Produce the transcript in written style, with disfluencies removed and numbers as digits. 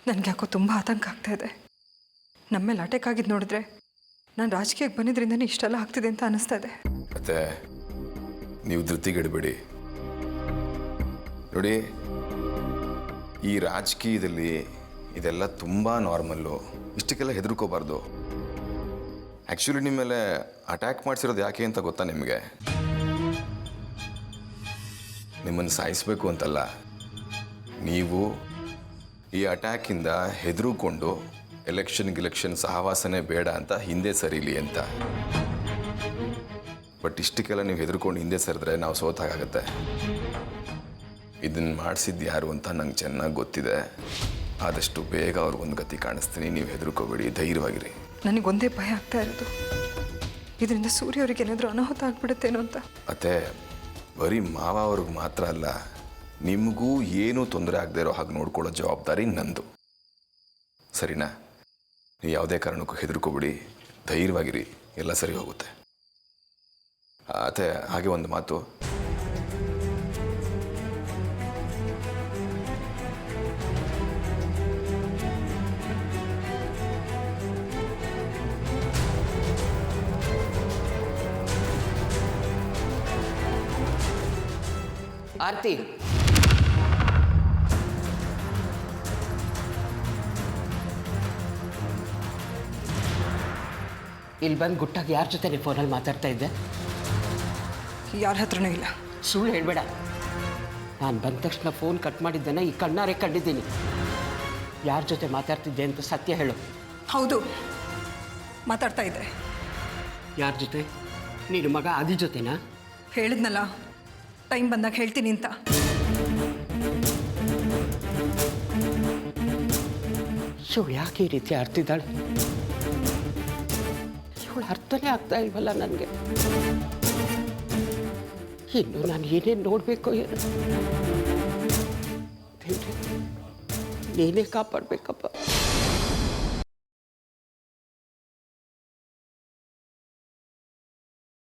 ನನಗೆ ಯಾಕೋ ತುಂಬ ಆತಂಕ ಆಗ್ತಾ ಇದೆ. ನಮ್ಮ ಮೇಲೆ ಅಟ್ಯಾಕ್ ಆಗಿದ್ದು ನೋಡಿದ್ರೆ ನಾನು ರಾಜಕೀಯಕ್ಕೆ ಬಂದಿದ್ದರಿಂದನೇ ಇಷ್ಟೆಲ್ಲ ಆಗ್ತಿದೆ ಅಂತ ಅನಿಸ್ತಾ ಇದೆ. ಮತ್ತೆ ನೀವು ಧೃತಿಗೆಡಬೇಡಿ ನೋಡಿ. ಈ ರಾಜಕೀಯದಲ್ಲಿ ಇದೆಲ್ಲ ತುಂಬ ನಾರ್ಮಲ್ಲು. ಇಷ್ಟಕ್ಕೆಲ್ಲ ಹೆದರ್ಕೋಬಾರ್ದು. ಆ್ಯಕ್ಚುಲಿ ನಿಮ್ಮ ಮೇಲೆ ಅಟ್ಯಾಕ್ ಮಾಡಿಸಿರೋದು ಯಾಕೆ ಅಂತ ಗೊತ್ತಾ ನಿಮಗೆ? ನಿಮ್ಮನ್ನು ಸಾಯಿಸಬೇಕು ಅಂತಲ್ಲ. ನೀವು ಈ ಅಟ್ಯಾಕಿಂದ ಹೆದರುಕೊಂಡು ಎಲೆಕ್ಷನ್ ಸಹವಾಸನೆ ಬೇಡ ಅಂತ ಹಿಂದೆ ಸರಿಲಿ ಅಂತ. ಬಟ್ ಇಷ್ಟಕ್ಕೆಲ್ಲ ನೀವು ಹೆದರ್ಕೊಂಡು ಹಿಂದೆ ಸರಿದ್ರೆ ನಾವು ಸೋತಾಗುತ್ತೆ. ಇದನ್ನು ಮಾಡಿಸಿದ್ದು ಯಾರು ಅಂತ ನಂಗೆ ಚೆನ್ನಾಗಿ ಗೊತ್ತಿದೆ. ಆದಷ್ಟು ಬೇಗ ಅವ್ರಿಗೊಂದು ಗತಿ ಕಾಣಿಸ್ತೀನಿ. ನೀವು ಹೆದರ್ಕೋಬೇಡಿ, ಧೈರ್ಯವಾಗಿರಿ. ನನಗೊಂದೇ ಭಯ ಆಗ್ತಾ ಇರೋದು, ಇದರಿಂದ ಸೂರ್ಯ ಅವ್ರಿಗೆ ಏನಾದರೂ ಅನಾಹುತ ಆಗ್ಬಿಡುತ್ತೇನೋ ಅಂತ. ಮತ್ತೆ ಬರೀ ಮಾವ ಅವ್ರಿಗೆ ಮಾತ್ರ ಅಲ್ಲ, ನಿಮಗೂ ಏನೂ ತೊಂದರೆ ಆಗದೆ ಇರೋ ಹಾಗೆ ನೋಡ್ಕೊಳ್ಳೋ ಜವಾಬ್ದಾರಿ ನಂದು. ಸರಿನಾ? ನೀವು ಯಾವುದೇ ಕಾರಣಕ್ಕೂ ಹೆದರ್ಕೋಬಿಡಿ, ಧೈರ್ಯವಾಗಿರಿ, ಎಲ್ಲ ಸರಿ ಹೋಗುತ್ತೆ. ಅತ್ತೆ ಹಾಗೆ ಒಂದು ಮಾತು, ಆರ್ತಿ, ಇಲ್ಲಿ ಬಂದು ಗುಟ್ಟಾಗಿ ಯಾರ ಜೊತೆ ಫೋನಲ್ಲಿ ಮಾತಾಡ್ತಾ ಇದ್ದೆ? ಯಾರ ಹತ್ರನೂ ಇಲ್ಲ. ಸುಳ್ಳು ಹೇಳಬೇಡ. ನಾನು ಬಂದ ತಕ್ಷಣ ಫೋನ್ ಕಟ್ ಮಾಡಿದ್ದೇನೆ, ಈ ಕಣ್ಣಾರೆ ಕಂಡಿದ್ದೀನಿ. ಯಾರ ಜೊತೆ ಮಾತಾಡ್ತಿದ್ದೆ ಅಂತ ಸತ್ಯ ಹೇಳು. ಹೌದು, ಮಾತಾಡ್ತಾ ಇದ್ದೆ. ಯಾರ ಜೊತೆ? ನೀನು ಮಗ ಆದಿ ಜೊತೆನಾ? ಹೇಳಿದ್ನಲ್ಲ, ಟೈಮ್ ಬಂದಾಗ ಹೇಳ್ತೀನಿ ಅಂತ. ಇವಳು ಯಾಕೆ ಈ ರೀತಿ ಆಡ್ತಿದ್ದಾಳೆ? ಇವಳು ಅರ್ಥನೇ ಆಗ್ತಾ ಇಲ್ವಲ್ಲ ನನಗೆ. ಇನ್ನು ನಾನು ಏನೇನು ನೋಡಬೇಕು ಏನು? ನೀನೇ ಕಾಪಾಡಬೇಕಪ್ಪ.